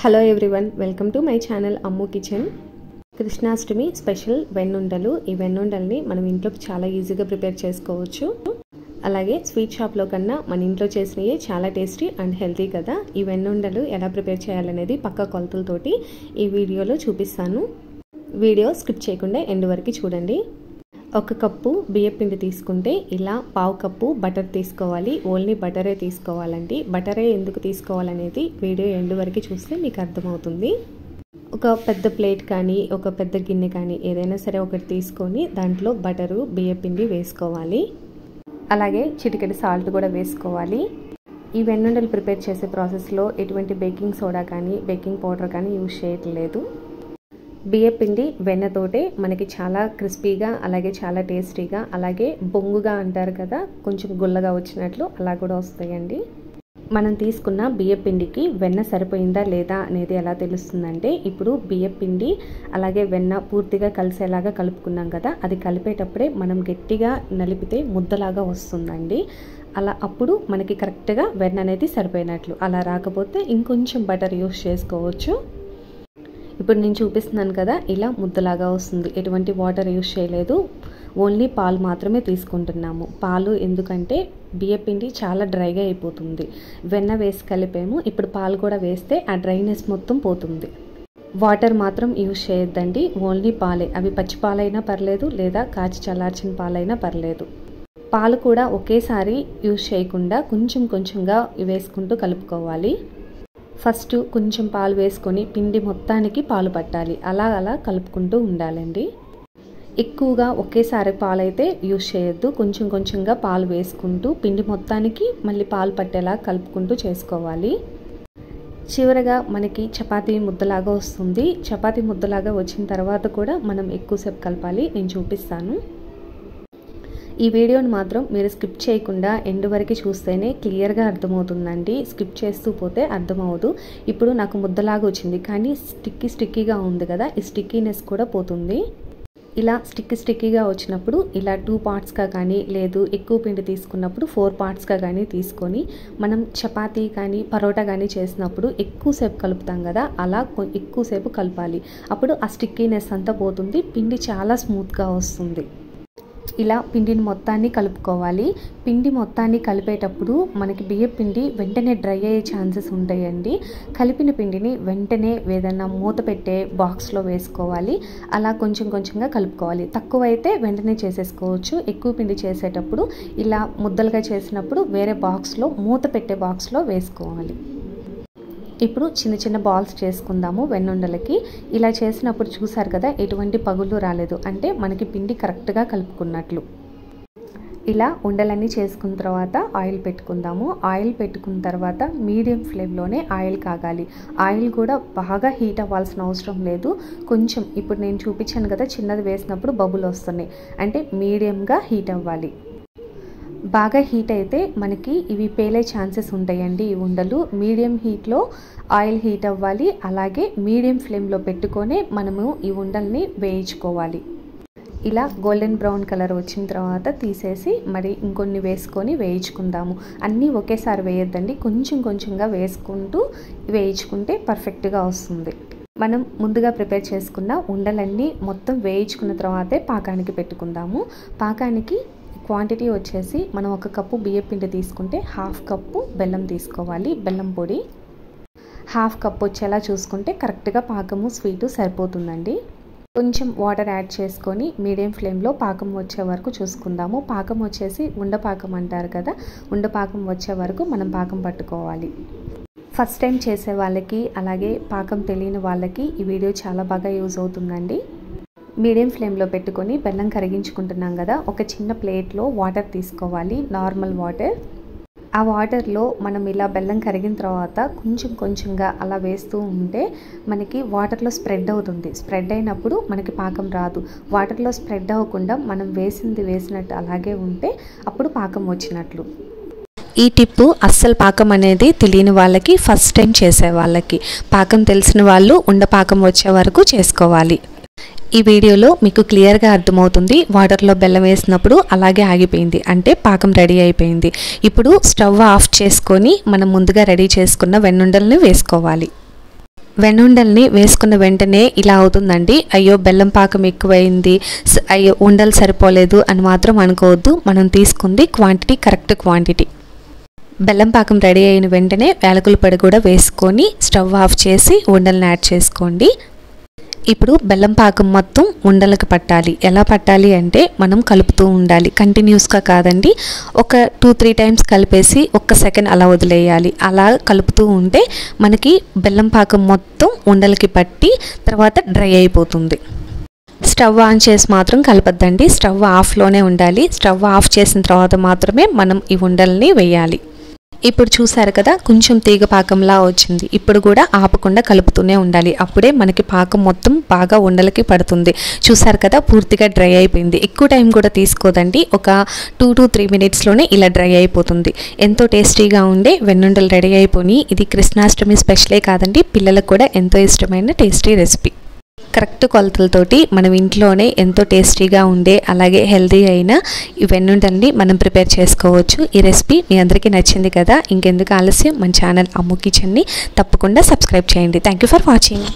Hello everyone, welcome to my channel Ammu kitchen. Krishnashtami special వెన్నుండలు. ఈ వెన్నుండల్ని మనం ఇంట్లో చాలా ఈజీగా ప్రిపేర్ చేసుకోవచ్చు. అలాగే స్వీట్ షాప్లో కన్నా మన ఇంట్లో చేసినవి చాలా టేస్టీ అండ్ హెల్తీ కదా. ఈ వెన్నుండలు ఎలా ప్రిపేర్ చేయాలనేది పక్కా కొలతలతోటి ఈ వీడియోలో చూపిస్తాను. వీడియో స్కిప్ చేయకుండా ఎండ్ వరకు చూడండి. 1 కప్పు బియ్యం పిండి తీసుకుంటే ఇలా 1/2 కప్పు బటర్ తీసుకోవాలి. ఓన్లీ బటరే తీసుకోవాలండి. బటరే ఎందుకు తీసుకోవాలనేది వీడియో ఎండ్ వరకు చూస్తే మీకు అర్థమవుతుంది. ఒక పెద్ద ప్లేట్ కానీ ఒక పెద్ద గిన్నె కానీ ఏదైనా సరే ఒకటి తీసుకొని దాంట్లో బటరు బియ్యం పిండి వేసుకోవాలి. అలాగే చిటికెడు సాల్ట్ కూడా వేసుకోవాలి. ఈ వెన్నుండలు ప్రిపేర్ చేసే ప్రాసెస్లో ఎటువంటి బేకింగ్ సోడా కానీ బేకింగ్ పౌడర్ కానీ యూజ్ చేయట్లేదు. బియ్యం పిండి వెన్నతోటే మనకి చాలా క్రిస్పీగా అలాగే చాలా టేస్టీగా అలాగే బొంగుగా అంటారు కదా, కొంచెం గుల్లగా వచ్చినట్లు అలా కూడా వస్తాయండి. మనం తీసుకున్న బియ్యం పిండికి వెన్న సరిపోయిందా లేదా అనేది ఎలా తెలుస్తుందంటే, ఇప్పుడు బియ్యం పిండి అలాగే వెన్న పూర్తిగా కలిసేలాగా కలుపుకున్నాం కదా, అది కలిపేటప్పుడే మనం గట్టిగా నలిపితే ముద్దలాగా వస్తుందండి. అలా అప్పుడు మనకి కరెక్ట్గా వెన్న అనేది సరిపోయినట్లు. అలా రాకపోతే ఇంకొంచెం బటర్ యూస్ చేసుకోవచ్చు. ఇప్పుడు నేను చూపిస్తున్నాను కదా, ఇలా ముద్దలాగా వస్తుంది. ఎటువంటి వాటర్ యూస్ చేయలేదు, ఓన్లీ పాలు మాత్రమే తీసుకుంటున్నాము. పాలు ఎందుకంటే బియ్యం పిండి చాలా డ్రైగా అయిపోతుంది. వెన్న వేసి కలిపాము, ఇప్పుడు పాలు కూడా వేస్తే ఆ డ్రైనెస్ మొత్తం పోతుంది. వాటర్ మాత్రం యూస్ చేయొద్దండి, ఓన్లీ పాలే. అవి పచ్చి పాలైనా పర్లేదు లేదా కాచి చల్లార్చిన పాలైనా పర్లేదు. పాలు కూడా ఒకేసారి యూస్ చేయకుండా కొంచెం కొంచెంగా వేసుకుంటూ కలుపుకోవాలి. ఫస్ట్ కొంచెం పాలు వేసుకొని పిండి మొత్తానికి పాలు పట్టాలి. అలా అలా కలుపుకుంటూ ఉండాలండి. ఎక్కువగా ఒకేసారి పాలు అయితే యూస్ చేయొద్దు. కొంచెం కొంచెంగా పాలు వేసుకుంటూ పిండి మొత్తానికి మళ్ళీ పాలు పట్టేలా కలుపుకుంటూ చేసుకోవాలి. చివరగా మనకి చపాతీ ముద్దలాగా వస్తుంది. చపాతీ ముద్దలాగా వచ్చిన తర్వాత కూడా మనం ఎక్కువసేపు కలపాలి. నేను చూపిస్తాను. ఈ వీడియోని మాత్రం మీరు స్కిప్ చేయకుండా ఎండ్ వరకు చూస్తేనే క్లియర్గా అర్థమవుతుందండి. స్కిప్ చేస్తూ పోతే అర్థమవుదు. ఇప్పుడు నాకు ముద్దలాగా వచ్చింది, కానీ స్టిక్కీగా ఉంది కదా, ఈ స్టిక్కీనెస్ కూడా పోతుంది. ఇలా స్టిక్కీగా వచ్చినప్పుడు ఇలా 2 పార్ట్స్గా కానీ లేదు ఎక్కువ పిండి తీసుకున్నప్పుడు 4 పార్ట్స్గా కానీ తీసుకొని మనం చపాతీ కానీ పరోటా కానీ చేసినప్పుడు ఎక్కువసేపు కలుపుతాం కదా, అలా ఎక్కువసేపు కలపాలి. అప్పుడు ఆ స్టిక్కీనెస్ అంతా పోతుంది, పిండి చాలా స్మూత్గా వస్తుంది. ఇలా పిండిని మొత్తాన్ని కలుపుకోవాలి. పిండి మొత్తాన్ని కలిపేటప్పుడు మనకి బియ్యం పిండి వెంటనే డ్రై అయ్యే ఛాన్సెస్ ఉంటాయండి. కలిపిన పిండిని వెంటనే ఏదైనా మూత పెట్టే బాక్స్లో వేసుకోవాలి. అలా కొంచెం కొంచెంగా కలుపుకోవాలి. తక్కువ అయితే వెంటనే చేసేసుకోవచ్చు. ఎక్కువ పిండి చేసేటప్పుడు ఇలా ముద్దలుగా చేసినప్పుడు వేరే బాక్స్లో మూత పెట్టే బాక్స్లో వేసుకోవాలి. ఇప్పుడు చిన్న చిన్న బాల్స్ చేసుకుందాము వెన్నుండలకి. ఇలా చేసినప్పుడు చూసారు కదా, ఎటువంటి పగుళ్ళు రాలేదు, అంటే మనకి పిండి కరెక్ట్గా కలుపుకున్నట్లు. ఇలా ఉండలన్నీ చేసుకున్న తర్వాత ఆయిల్ పెట్టుకుందాము. ఆయిల్ పెట్టుకున్న తర్వాత మీడియం ఫ్లేమ్లోనే ఆయిల్ కాగాలి. ఆయిల్ కూడా బాగా హీట్ అవ్వాల్సిన అవసరం లేదు. కొంచెం ఇప్పుడు నేను చూపించాను కదా, చిన్నది వేసినప్పుడు బబుల్ వస్తున్నాయి, అంటే మీడియంగా హీట్ అవ్వాలి. బాగా హీట్ అయితే మనకి ఇవి పేలే ఛాన్సెస్ ఉంటాయండి. ఈ ఉండలు మీడియం హీట్లో ఆయిల్ హీట్ అవ్వాలి. అలాగే మీడియం ఫ్లేమ్లో పెట్టుకొని మనము ఈ ఉండల్ని వేయించుకోవాలి. ఇలా గోల్డెన్ బ్రౌన్ కలర్ వచ్చిన తర్వాత తీసేసి మరి ఇంకొన్ని వేసుకొని వేయించుకుందాము. అన్నీ ఒకేసారి వేయొద్దండి, కొంచెం కొంచెంగా వేసుకుంటూ వేయించుకుంటే పర్ఫెక్ట్గా వస్తుంది. మనం ముందుగా ప్రిపేర్ చేసుకున్న ఉండలన్నీ మొత్తం వేయించుకున్న తర్వాతే పాకానికి పెట్టుకుందాము. పాకానికి క్వాంటిటీ వచ్చేసి మనం 1 కప్పు బియ్యం పిండి తీసుకుంటే 1/2 కప్పు బెల్లం తీసుకోవాలి. బెల్లం పొడి 1/2 కప్పు వచ్చేలా చూసుకుంటే కరెక్ట్గా పాకము స్వీటు సరిపోతుందండి. కొంచెం వాటర్ యాడ్ చేసుకొని మీడియం ఫ్లేమ్లో పాకం వచ్చే వరకు చూసుకుందాము. పాకం వచ్చేసి ఉండపాకం అంటారు కదా, ఉండపాకం వచ్చే వరకు మనం పాకం పట్టుకోవాలి. ఫస్ట్ టైం చేసే వాళ్ళకి అలాగే పాకం తెలియని వాళ్ళకి ఈ వీడియో చాలా బాగా యూజ్ అవుతుందండి. మీడియం ఫ్లేమ్లో పెట్టుకొని బెల్లం కరిగించుకుంటున్నాం కదా, ఒక చిన్న ప్లేట్లో వాటర్ తీసుకోవాలి, నార్మల్ వాటర్. ఆ వాటర్లో మనం ఇలా బెల్లం కరిగిన తర్వాత కొంచెం కొంచెంగా అలా వేస్తూ ఉంటే మనకి వాటర్లో స్ప్రెడ్ అవుతుంది. స్ప్రెడ్ అయినప్పుడు మనకి పాకం రాదు. వాటర్లో స్ప్రెడ్ అవ్వకుండా మనం వేసినట్టు అలాగే ఉంటే అప్పుడు పాకం వచ్చినట్లు. ఈ టిప్పు అస్సలు పాకం అనేది తెలియని వాళ్ళకి, ఫస్ట్ టైం చేసే వాళ్ళకి. పాకం తెలిసిన వాళ్ళు ఉండపాకం వచ్చే వరకు చేసుకోవాలి. ఈ వీడియోలో మీకు క్లియర్గా అర్థమవుతుంది. వాటర్లో బెల్లం వేసినప్పుడు అలాగే ఆగిపోయింది, అంటే పాకం రెడీ అయిపోయింది. ఇప్పుడు స్టవ్ ఆఫ్ చేసుకొని మనం ముందుగా రెడీ చేసుకున్న వెన్నుండల్ని వేసుకోవాలి. వెన్నుండల్ని వేసుకున్న వెంటనే ఇలా అవుతుందండి, అయ్యో బెల్లం పాకం ఎక్కువైంది, అయ్యో ఉండలు సరిపోలేదు అని మాత్రం అనుకోవద్దు. మనం తీసుకుంది క్వాంటిటీ కరెక్ట్ క్వాంటిటీ. బెల్లం పాకం రెడీ అయిన వెంటనే యాలకుల పొడి కూడా వేసుకొని స్టవ్ ఆఫ్ చేసి ఉండలను యాడ్ చేసుకోండి. ఇప్పుడు బెల్లం పాకం మొత్తం ఉండలకు పట్టాలి. ఎలా పట్టాలి అంటే మనం కలుపుతూ ఉండాలి, కంటిన్యూస్గా కాదండి. ఒక 2-3 టైమ్స్ కలిపేసి 1 సెకండ్ అలా వదిలేయాలి. అలా కలుపుతూ ఉంటే మనకి బెల్లం పాకం మొత్తం ఉండలకి పట్టి తర్వాత డ్రై అయిపోతుంది. స్టవ్ ఆన్ చేసి మాత్రం కలపద్దండి, స్టవ్ ఆఫ్లోనే ఉండాలి. స్టవ్ ఆఫ్ చేసిన తర్వాత మాత్రమే మనం ఈ ఉండల్ని వేయాలి. ఇప్పుడు చూసారు కదా, కొంచెం తీగ పాకంలా వచ్చింది. ఇప్పుడు కూడా ఆపకుండా కలుపుతూనే ఉండాలి, అప్పుడే మనకి పాకం మొత్తం బాగా ఉండలకి పడుతుంది. చూసారు కదా, పూర్తిగా డ్రై అయిపోయింది. ఎక్కువ టైం కూడా తీసుకోదండి, ఒక 2-3 మినిట్స్లోనే ఇలా డ్రై అయిపోతుంది. ఎంతో టేస్టీగా ఉండే వెన్నుండలు రెడీ అయిపోయి. ఇది కృష్ణాష్టమి స్పెషలే కాదండి, పిల్లలకు కూడా ఎంతో ఇష్టమైన టేస్టీ రెసిపీ. కరెక్ట్ కొలతలతోటి మనం ఇంట్లోనే ఎంతో టేస్టీగా ఉండే అలాగే హెల్తీ అయిన ఈ వెన్నుండల్ని మనం ప్రిపేర్ చేసుకోవచ్చు. ఈ రెసిపీ మీ అందరికీ నచ్చింది కదా, ఇంకెందుకు ఆలస్యం, మన ఛానల్ అమ్ము కిచెన్ని తప్పకుండా సబ్స్క్రైబ్ చేయండి. Thank you for watching.